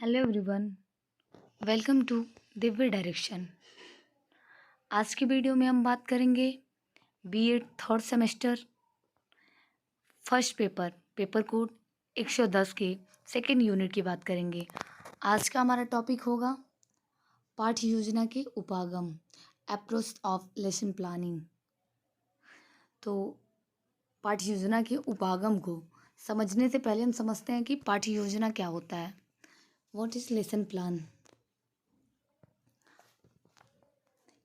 Hello everyone, welcome to Divya Direction. आज की video में हम बात करेंगे BEd third semester first paper code 110 के सेकेंड यूनिट की बात करेंगे। आज का हमारा टॉपिक होगा पाठ्य योजना के उपागम, अप्रोच ऑफ लेसन प्लानिंग। तो पाठ्य योजना के उपागम को समझने से पहले हम समझते हैं कि पाठ्य योजना क्या होता है। What is lesson plan?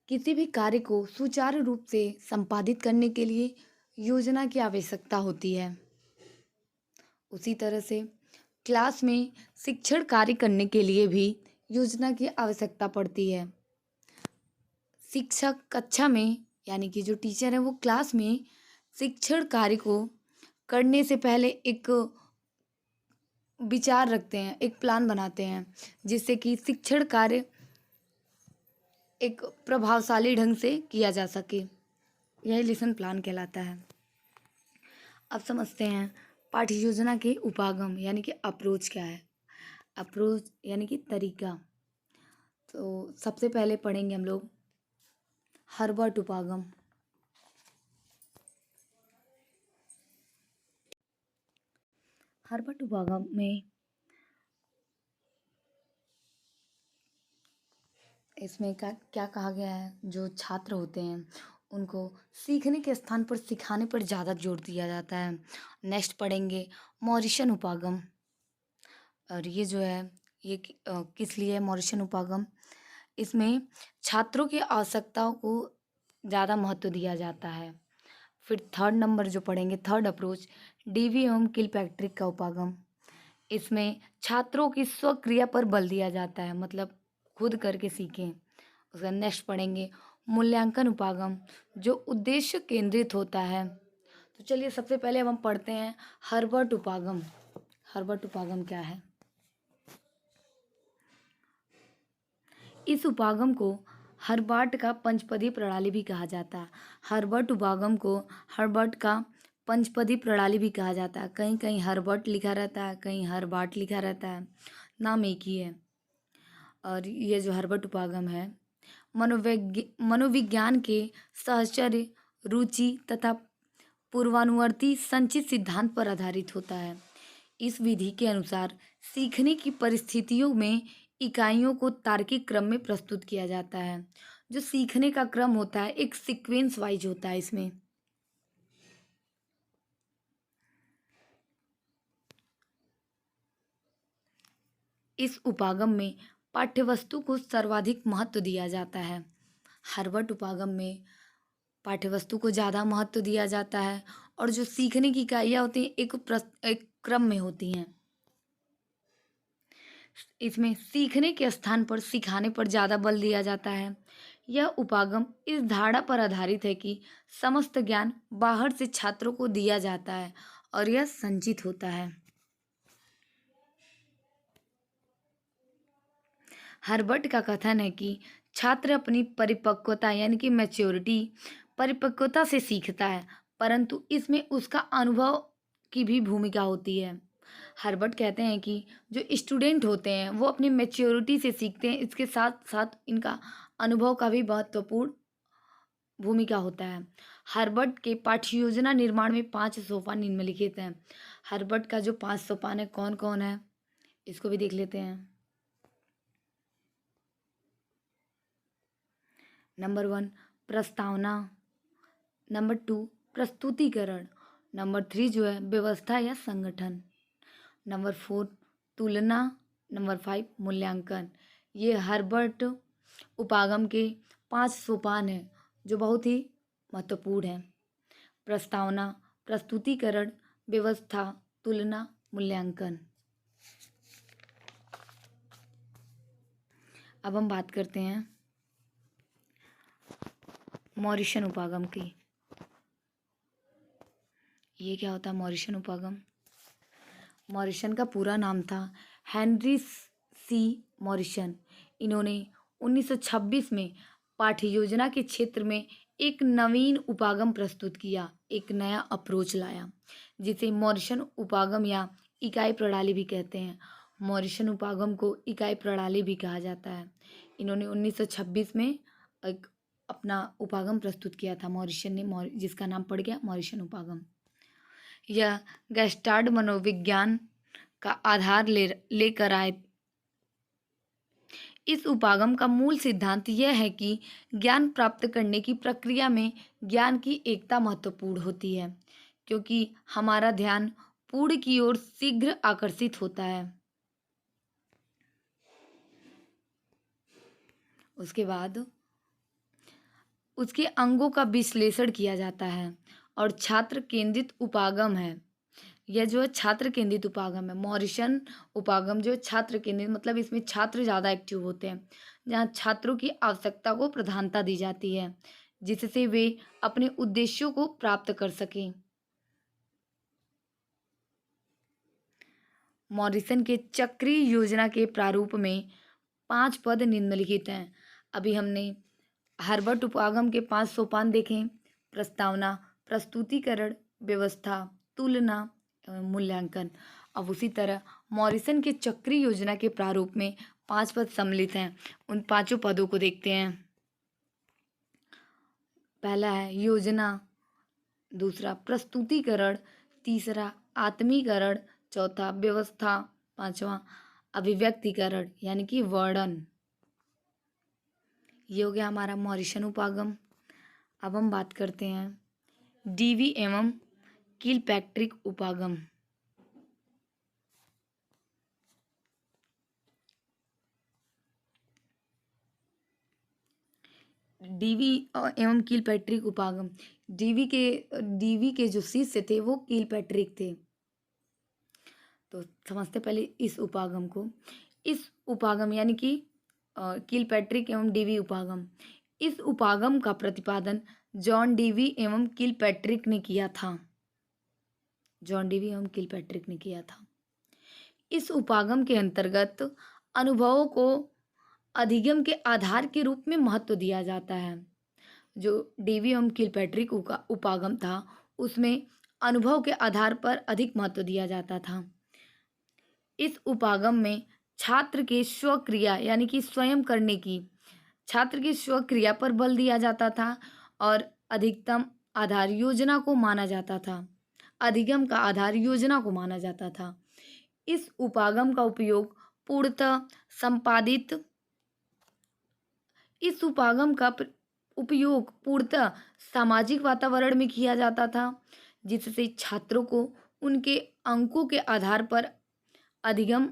किसी भी कार्य को सुचारू रूप से संपादित करने के लिए योजना की आवश्यकता होती है। उसी तरह से क्लास में शिक्षण कार्य करने के लिए भी योजना की आवश्यकता पड़ती है। शिक्षक कक्षा में यानी कि जो टीचर है वो क्लास में शिक्षण कार्य को करने से पहले एक विचार रखते हैं, एक प्लान बनाते हैं, जिससे कि शिक्षण कार्य एक प्रभावशाली ढंग से किया जा सके। यह लेसन प्लान कहलाता है। अब समझते हैं पाठ्य योजना के उपागम यानी कि अप्रोच क्या है। अप्रोच यानी कि तरीका। तो सबसे पहले पढ़ेंगे हम लोग हर्बर्ट उपागम। हर्बर्ट उपागम में इसमें क्या कहा गया है, जो छात्र होते हैं उनको सीखने के स्थान पर सिखाने पर ज़्यादा जोर दिया जाता है। नेक्स्ट पढ़ेंगे मॉरिशन उपागम। और ये जो है ये किस लिए है मॉरिशन उपागम? इसमें छात्रों की आवश्यकताओं को ज़्यादा महत्व दिया जाता है। फिर थर्ड नंबर जो पढ़ेंगे थर्ड अप्रोच डीवी एवं किलपैट्रिक का उपागम। इसमें छात्रों की स्वक्रिया पर बल दिया जाता है, मतलब खुद करके सीखें। उसका नेक्स्ट पढ़ेंगे मूल्यांकन उपागम, जो उद्देश्य केंद्रित होता है। तो चलिए सबसे पहले हम पढ़ते हैं हर्बर्ट उपागम। हर्बर्ट उपागम क्या है? इस उपागम को हर्बर्ट का पंचपदी प्रणाली भी कहा जाता है। हर्बर्ट उपागम को हर्बर्ट का पंचपदी प्रणाली भी कहा जाता है। कहीं कहीं हर्बर्ट लिखा रहता है, कहीं हर्बाट लिखा रहता है, नाम एक ही है। और ये जो हर्बर्ट उपागम है मनोविज्ञान के साहचर्य, रुचि तथा पूर्वानुवर्ती संचित सिद्धांत पर आधारित होता है। इस विधि के अनुसार सीखने की परिस्थितियों में इकाइयों को तार्किक क्रम में प्रस्तुत किया जाता है। जो सीखने का क्रम होता है एक सीक्वेंस वाइज होता है। इसमें इस उपागम में पाठ्यवस्तु को सर्वाधिक महत्व दिया जाता है। हर्बर्ट उपागम में पाठ्यवस्तु को ज़्यादा महत्व दिया जाता है और जो सीखने की इकाइयाँ होती हैं एक क्रम में होती हैं। इसमें सीखने के स्थान पर सिखाने पर ज़्यादा बल दिया जाता है। यह उपागम इस धारणा पर आधारित है कि समस्त ज्ञान बाहर से छात्रों को दिया जाता है और यह संचित होता है। हर्बर्ट का कथन है कि छात्र अपनी परिपक्वता यानी कि परिपक्वता से सीखता है, परंतु इसमें उसका अनुभव की भी भूमिका होती है। हर्बर्ट कहते हैं कि जो स्टूडेंट होते हैं वो अपनी मैच्योरिटी से सीखते हैं, इसके साथ साथ इनका अनुभव का भी महत्वपूर्ण भूमिका होता है। हर्बर्ट के पाठ्य योजना निर्माण में 5 सोपान निम्नलिखित हैं। हर्बर्ट का जो 5 सोपान है कौन कौन है, इसको भी देख लेते हैं। नंबर 1 प्रस्तावना, नंबर 2 प्रस्तुतिकरण, नंबर 3 जो है व्यवस्था या संगठन, नंबर 4 तुलना, नंबर 5 मूल्यांकन। ये हर्बर्ट उपागम के 5 सोपान हैं जो बहुत ही महत्वपूर्ण हैं। प्रस्तावना, प्रस्तुतिकरण, व्यवस्था, तुलना, मूल्यांकन। अब हम बात करते हैं मॉरिशन उपागम की। ये क्या होता है मॉरिशन उपागम? मॉरिशन का पूरा नाम था हेनरी सी मॉरिशन। इन्होंने 1926 में पाठ्य योजना के क्षेत्र में एक नवीन उपागम प्रस्तुत किया, एक नया अप्रोच लाया, जिसे मॉरिशन उपागम या इकाई प्रणाली भी कहते हैं। मॉरिशन उपागम को इकाई प्रणाली भी कहा जाता है। इन्होंने 1926 में एक अपना उपागम प्रस्तुत किया था मॉरिशन ने, जिसका नाम पड़ गया मॉरिशन उपागम। यह गेस्टाल्ट मनोविज्ञान का आधार लेकर आए। इस उपागम का मूल सिद्धांत यह है कि ज्ञान प्राप्त करने की प्रक्रिया में ज्ञान की एकता महत्वपूर्ण होती है, क्योंकि हमारा ध्यान पूर्ण की ओर शीघ्र आकर्षित होता है। उसके बाद उसके अंगों का विश्लेषण किया जाता है और छात्र केंद्रित उपागम है। यह जो है छात्र केंद्रित उपागम है। मॉरिशन उपागम जो है छात्र केंद्रित, मतलब इसमें छात्र ज़्यादा एक्टिव होते हैं, जहाँ छात्रों की आवश्यकता को प्रधानता दी जाती है, जिससे वे अपने उद्देश्यों को प्राप्त कर सकें। मॉरिसन के चक्रीय योजना के प्रारूप में 5 पद निम्नलिखित हैं। अभी हमने हर्बर्ट उपागम के 5 सोपान देखें: प्रस्तावना, प्रस्तुतिकरण, व्यवस्था, तुलना एवं मूल्यांकन। अब उसी तरह मॉरिसन के चक्रीय योजना के प्रारूप में 5 पद सम्मिलित हैं। उन 5 पदों को देखते हैं। पहला है योजना, दूसरा प्रस्तुतिकरण, तीसरा आत्मीकरण, चौथा व्यवस्था, पांचवा अभिव्यक्तिकरण यानी कि वर्णन। ये हो गया हमारा मॉरिशन उपागम। अब हम बात करते हैं डीवी एवं किलपैट्रिक उपागम। डीवी एवं किलपैट्रिक उपागम। डीवी के जो शिष्य थे वो किलपैट्रिक थे। तो समझते पहले इस उपागम को। इस उपागम यानी कि किलपैट्रिक एवं डीवी उपागम, इस उपागम का प्रतिपादन जॉन डीवी एवं किलपैट्रिक ने किया था। जॉन डीवी एवं किलपैट्रिक ने किया था। इस उपागम के अंतर्गत अनुभवों को अधिगम के आधार के रूप में महत्व दिया जाता है। जो डीवी एवं किलपैट्रिक उपागम था उसमें अनुभव के आधार पर अधिक महत्व दिया जाता था। इस उपागम में छात्र के स्वक्रिया यानी कि स्वयं करने की, छात्र की स्वक्रिया पर बल दिया जाता था और अधिकतम आधार योजना को माना जाता था। अधिगम का आधार योजना को माना जाता था। इस उपागम का उपयोग पूर्णतः संपादित इस उपागम का उपयोग पूर्णतः सामाजिक वातावरण में किया जाता था, जिससे छात्रों को उनके अंकों के आधार पर अधिगम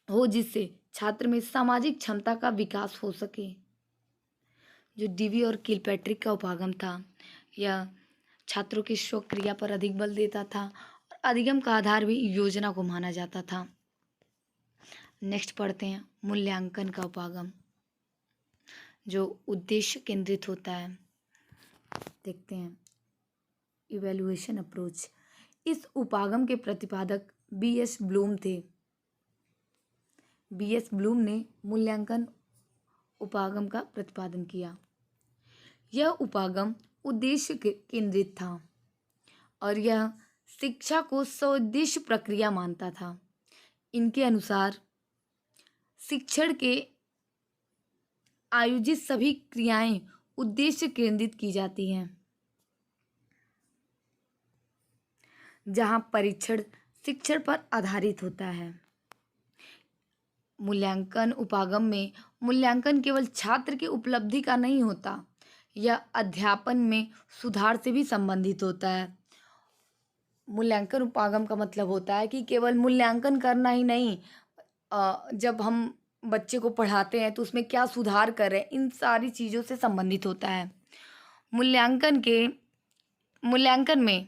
हो, जिससे छात्र में सामाजिक क्षमता का विकास हो सके। जो डीवी और किलपैट्रिक का उपागम था यह छात्रों की स्वक्रिया पर अधिक बल देता था और अधिगम का आधार भी योजना को माना जाता था। नेक्स्ट पढ़ते हैं मूल्यांकन का उपागम, जो उद्देश्य केंद्रित होता है। देखते हैं इवैल्यूएशन अप्रोच। इस उपागम के प्रतिपादक बीएस ब्लूम थे। बीएस ब्लूम ने मूल्यांकन उपागम का प्रतिपादन किया। यह उपागम उद्देश्य केंद्रित था और यह शिक्षा को सउद्देश्य प्रक्रिया मानता था। इनके अनुसार शिक्षण के आयोजित सभी क्रियाएं उद्देश्य केंद्रित की जाती हैं, जहां परीक्षण शिक्षण पर आधारित होता है। मूल्यांकन उपागम में मूल्यांकन केवल छात्र की उपलब्धि का नहीं होता, यह अध्यापन में सुधार से भी संबंधित होता है। मूल्यांकन उपागम का मतलब होता है कि केवल मूल्यांकन करना ही नहीं, जब हम बच्चे को पढ़ाते हैं तो उसमें क्या सुधार करें, इन सारी चीज़ों से संबंधित होता है। मूल्यांकन में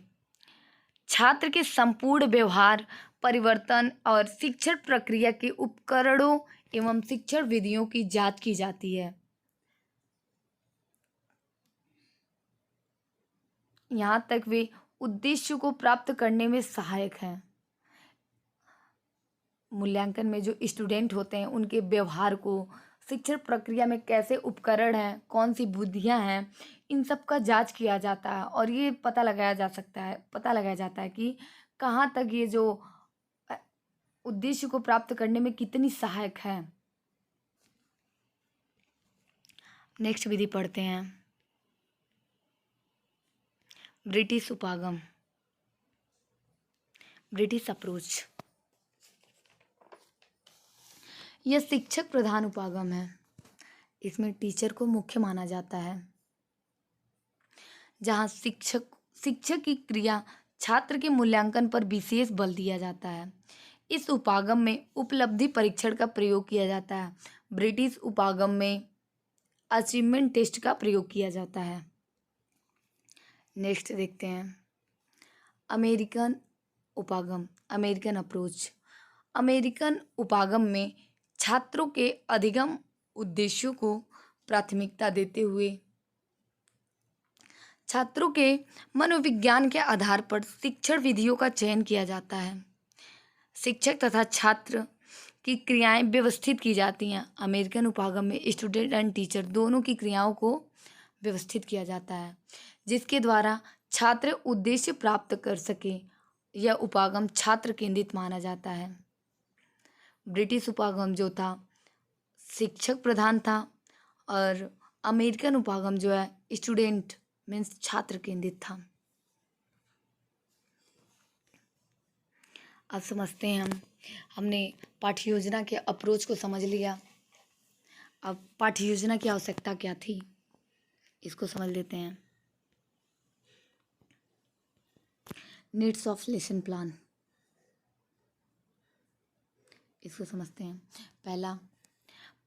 छात्र के संपूर्ण व्यवहार परिवर्तन और शिक्षण प्रक्रिया के उपकरणों एवं शिक्षण विधियों की जांच की जाती है। यहाँ तक वे उद्देश्य को प्राप्त करने में सहायक हैं। मूल्यांकन में जो स्टूडेंट होते हैं उनके व्यवहार को, शिक्षण प्रक्रिया में कैसे उपकरण हैं, कौन सी बुद्धियां हैं, इन सब का जांच किया जाता है और ये पता लगाया जाता है कि कहाँ तक ये जो उद्देश्य को प्राप्त करने में कितनी सहायक है। नेक्स्ट विधि पढ़ते हैं, ब्रिटिश उपागम, ब्रिटिश अप्रोच। यह शिक्षक प्रधान उपागम है। इसमें टीचर को मुख्य माना जाता है, जहाँ शिक्षक की क्रिया छात्र के मूल्यांकन पर विशेष बल दिया जाता है। इस उपागम में उपलब्धि परीक्षण का प्रयोग किया जाता है। ब्रिटिश उपागम में अचीवमेंट टेस्ट का प्रयोग किया जाता है। नेक्स्ट देखते हैं, अमेरिकन उपागम, अमेरिकन अप्रोच। अमेरिकन उपागम में छात्रों के अधिगम उद्देश्यों को प्राथमिकता देते हुए छात्रों के मनोविज्ञान के आधार पर शिक्षण विधियों का चयन किया जाता है। शिक्षक तथा छात्र की क्रियाएं व्यवस्थित की जाती हैं। अमेरिकन उपागम में स्टूडेंट एंड टीचर दोनों की क्रियाओं को व्यवस्थित किया जाता है, जिसके द्वारा छात्र उद्देश्य प्राप्त कर सके। यह उपागम छात्र केंद्रित माना जाता है। ब्रिटिश उपागम जो था शिक्षक प्रधान था, और अमेरिकन उपागम जो है स्टूडेंट मीन्स छात्र केंद्रित था। अब समझते हैं हमने पाठ्य योजना के अप्रोच को समझ लिया। अब पाठ्य योजना की आवश्यकता क्या थी, इसको समझ लेते हैं। नीड्स ऑफ लेसन प्लान, इसको समझते हैं। पहला,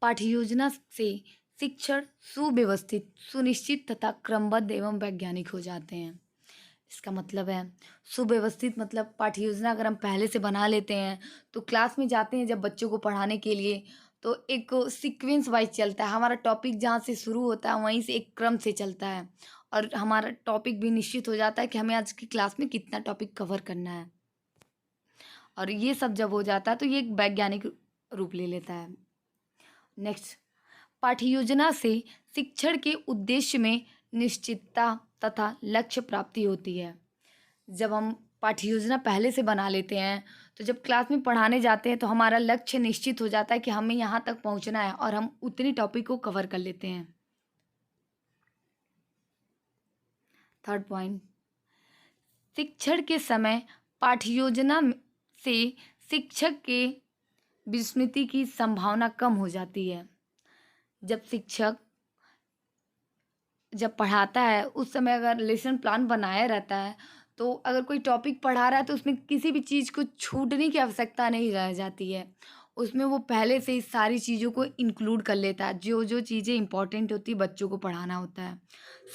पाठ्य योजना से शिक्षण सुव्यवस्थित, सुनिश्चित तथा क्रमबद्ध एवं वैज्ञानिक हो जाते हैं। इसका मतलब है सुव्यवस्थित, मतलब पाठ्य योजना अगर हम पहले से बना लेते हैं तो क्लास में जाते हैं जब बच्चों को पढ़ाने के लिए, तो एक सीक्वेंस वाइज चलता है। हमारा टॉपिक जहाँ से शुरू होता है वहीं से एक क्रम से चलता है, और हमारा टॉपिक भी निश्चित हो जाता है कि हमें आज की क्लास में कितना टॉपिक कवर करना है। और ये सब जब हो जाता है तो ये एक वैज्ञानिक रूप ले लेता है। नेक्स्ट, पाठ्य योजना से शिक्षण के उद्देश्य में निश्चितता तथा लक्ष्य प्राप्ति होती है। जब हम पाठ्य योजना पहले से बना लेते हैं तो जब क्लास में पढ़ाने जाते हैं तो हमारा लक्ष्य निश्चित हो जाता है कि हमें यहाँ तक पहुँचना है, और हम उतनी टॉपिक को कवर कर लेते हैं। थर्ड पॉइंट, शिक्षण के समय पाठ्य योजना से शिक्षक के विस्मृति की संभावना कम हो जाती है। जब शिक्षक जब पढ़ाता है उस समय अगर लेसन प्लान बनाया रहता है तो अगर कोई टॉपिक पढ़ा रहा है तो उसमें किसी भी चीज़ को छूटने की आवश्यकता नहीं रह जाती है। उसमें वो पहले से ही सारी चीज़ों को इंक्लूड कर लेता है। जो जो चीज़ें इंपॉर्टेंट होती है बच्चों को पढ़ाना होता है,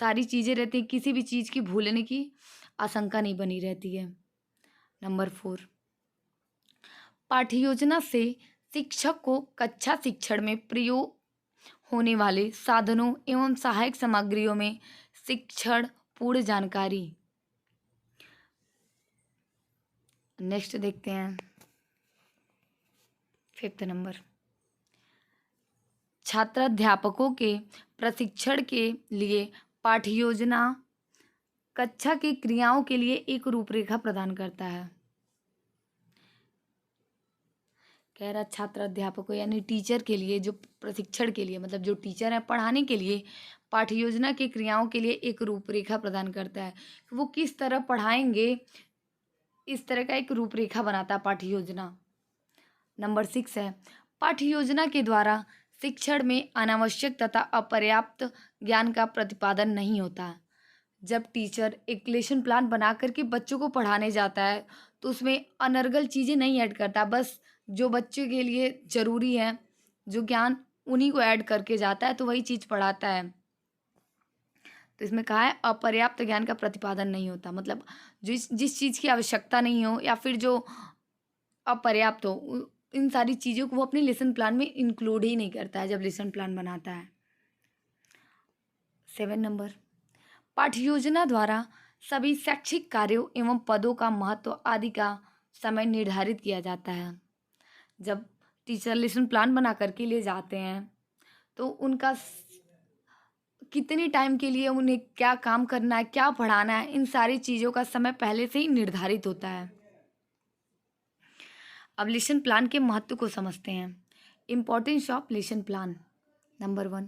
सारी चीज़ें रहती हैं, किसी भी चीज़ की भूलने की आशंका नहीं बनी रहती है। नंबर 4, पाठ्य योजना से शिक्षक को कक्षा शिक्षण में प्रयोग होने वाले साधनों एवं सहायक सामग्रियों में शिक्षण पूर्ण जानकारी। नेक्स्ट देखते हैं 5th नंबर, छात्राध्यापकों के प्रशिक्षण के लिए पाठ्य योजना कक्षा की क्रियाओं के लिए एक रूपरेखा प्रदान करता है। कह रहा छात्र अध्यापकों यानी टीचर के लिए, जो प्रशिक्षण के लिए मतलब जो टीचर है पढ़ाने के लिए पाठ्य योजना की क्रियाओं के लिए एक रूपरेखा प्रदान करता है। वो किस तरह पढ़ाएंगे, इस तरह का एक रूपरेखा बनाता है पाठ्य योजना। नंबर 6 है, पाठ्य योजना के द्वारा शिक्षण में अनावश्यक तथा अपर्याप्त ज्ञान का प्रतिपादन नहीं होता। जब टीचर एक लेसन प्लान बना करके बच्चों को पढ़ाने जाता है तो उसमें अनर्गल चीज़ें नहीं ऐड करता, बस जो बच्चे के लिए ज़रूरी है, जो ज्ञान उन्हीं को ऐड करके जाता है, तो वही चीज़ पढ़ाता है। तो इसमें कहा है अपर्याप्त ज्ञान का प्रतिपादन नहीं होता, मतलब जिस चीज़ की आवश्यकता नहीं हो या फिर जो अपर्याप्त हो, इन सारी चीज़ों को वो अपने लेसन प्लान में इंक्लूड ही नहीं करता है जब लेसन प्लान बनाता है। 7 नंबर, पाठ्य योजना द्वारा सभी शैक्षिक कार्यों एवं पदों का महत्व आदि का समय निर्धारित किया जाता है। जब टीचर लेसन प्लान बना करके ले जाते हैं तो उनका कितने टाइम के लिए उन्हें क्या काम करना है, क्या पढ़ाना है, इन सारी चीज़ों का समय पहले से ही निर्धारित होता है। अब लेसन प्लान के महत्व को समझते हैं। Importance of lesson plan. Number 1,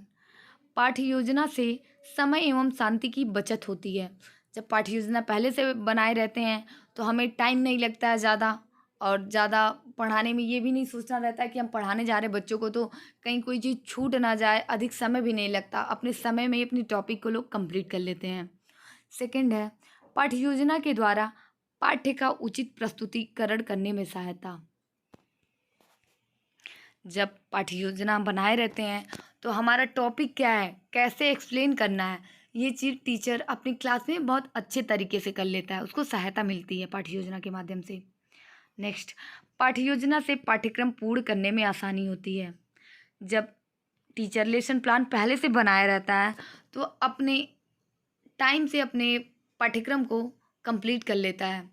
पाठ्य योजना से समय एवं शांति की बचत होती है। जब पाठ्य योजना पहले से बनाए रहते हैं तो हमें टाइम नहीं लगता है ज़्यादा, और ज़्यादा पढ़ाने में ये भी नहीं सोचना रहता है कि हम पढ़ाने जा रहे हैं बच्चों को तो कहीं कोई चीज़ छूट ना जाए। अधिक समय भी नहीं लगता, अपने समय में ही अपनी टॉपिक को लोग कंप्लीट कर लेते हैं। सेकंड है, पाठ्य योजना के द्वारा पाठ्य का उचित प्रस्तुतिकरण करने में सहायता। जब पाठ्य योजना बनाए रहते हैं तो हमारा टॉपिक क्या है, कैसे एक्सप्लेन करना है, ये चीज़ टीचर अपनी क्लास में बहुत अच्छे तरीके से कर लेता है, उसको सहायता मिलती है पाठ्य योजना के माध्यम से। नेक्स्ट, पाठ्य योजना से पाठ्यक्रम पूर्ण करने में आसानी होती है। जब टीचर लेसन प्लान पहले से बनाया रहता है तो अपने टाइम से अपने पाठ्यक्रम को कंप्लीट कर लेता है।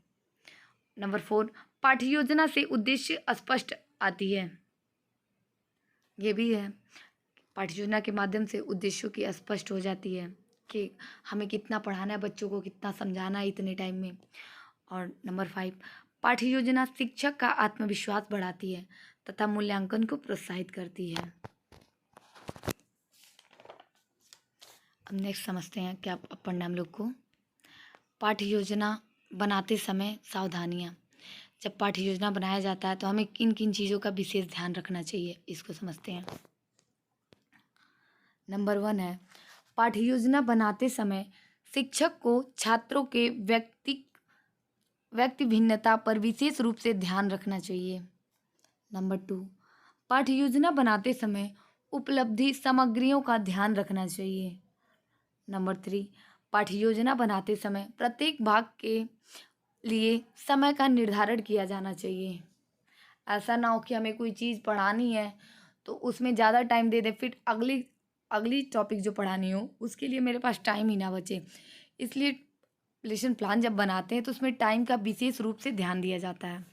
नंबर 4, पाठ्य योजना से उद्देश्य स्पष्ट आती है। ये भी है, पाठ्य योजना के माध्यम से उद्देश्यों की स्पष्ट हो जाती है कि हमें कितना पढ़ाना है बच्चों को, कितना समझाना है इतने टाइम में। और नंबर 5, पाठ्य योजना शिक्षक का आत्मविश्वास बढ़ाती है तथा मूल्यांकन को प्रोत्साहित करती है। अब नेक्स्ट समझते हैं क्या पढ़ना हम लोग को। पाठ्य योजना बनाते समय सावधानियाँ। जब पाठ्य योजना बनाया जाता है तो हमें किन किन चीज़ों का विशेष ध्यान रखना चाहिए, इसको समझते हैं। नंबर 1 है, पाठ्य योजना बनाते समय शिक्षक को छात्रों के व्यक्ति भिन्नता पर विशेष रूप से ध्यान रखना चाहिए। नंबर 2, पाठ्य योजना बनाते समय उपलब्धि सामग्रियों का ध्यान रखना चाहिए। नंबर 3, पाठ्य योजना बनाते समय प्रत्येक भाग के लिए समय का निर्धारण किया जाना चाहिए। ऐसा ना हो कि हमें कोई चीज़ पढ़ानी है तो उसमें ज़्यादा टाइम दे दें, फिर अगली टॉपिक जो पढ़ानी हो उसके लिए मेरे पास टाइम ही ना बचे। इसलिए लेसन प्लान जब बनाते हैं तो उसमें टाइम का विशेष रूप से ध्यान दिया जाता है।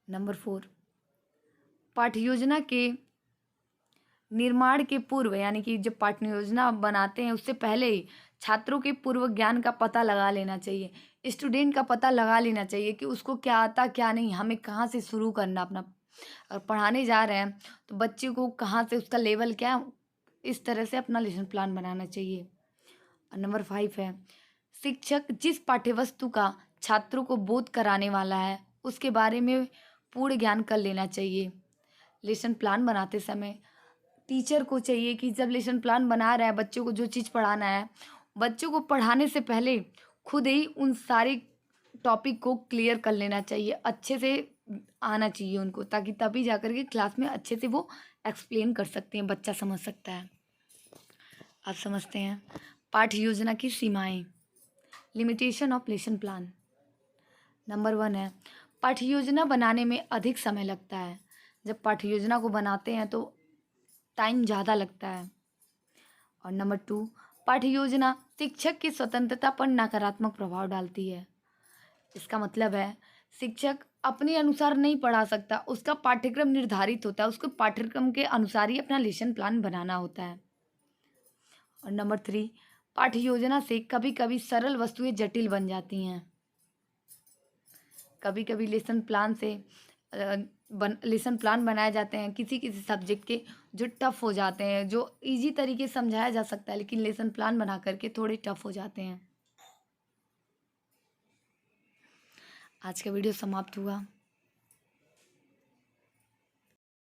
नंबर 4, पाठ्य योजना के निर्माण के पूर्व, यानी कि जब पाठ्य योजना बनाते हैं उससे पहले ही छात्रों के पूर्व ज्ञान का पता लगा लेना चाहिए। स्टूडेंट का पता लगा लेना चाहिए कि उसको क्या आता क्या नहीं, हमें कहाँ से शुरू करना अपना। अगर पढ़ाने जा रहे हैं तो बच्चे को कहाँ से उसका लेवल क्या, इस तरह से अपना लेसन प्लान बनाना चाहिए। और नंबर 5 है, शिक्षक जिस पाठ्यवस्तु का छात्रों को बोध कराने वाला है उसके बारे में पूर्ण ज्ञान कर लेना चाहिए। लेसन प्लान बनाते समय टीचर को चाहिए कि जब लेसन प्लान बना रहा है बच्चों को जो चीज़ पढ़ाना है, बच्चों को पढ़ाने से पहले खुद ही उन सारे टॉपिक को क्लियर कर लेना चाहिए, अच्छे से आना चाहिए उनको, ताकि तभी जाकर के क्लास में अच्छे से वो एक्सप्लेन कर सकते हैं, बच्चा समझ सकता है। आप समझते हैं पाठ्य योजना की सीमाएं। Limitation of lesson plan. Number 1 है, पाठ्य योजना बनाने में अधिक समय लगता है। जब पाठ्य योजना को बनाते हैं तो टाइम ज़्यादा लगता है। और नंबर 2, पाठ्य योजना शिक्षक की स्वतंत्रता पर नकारात्मक प्रभाव डालती है। इसका मतलब है शिक्षक अपने अनुसार नहीं पढ़ा सकता, उसका पाठ्यक्रम निर्धारित होता है, उसको पाठ्यक्रम के अनुसार ही अपना लेसन प्लान बनाना होता है। और नंबर 3, पाठ्य योजना से कभी कभी सरल वस्तुएं जटिल बन जाती हैं। कभी कभी लेसन प्लान बनाए जाते हैं किसी किसी सब्जेक्ट के जो टफ हो जाते हैं, जो इजी तरीके से समझाया जा सकता है, लेकिन लेसन प्लान बना करके थोड़े टफ हो जाते हैं। आज का वीडियो समाप्त हुआ।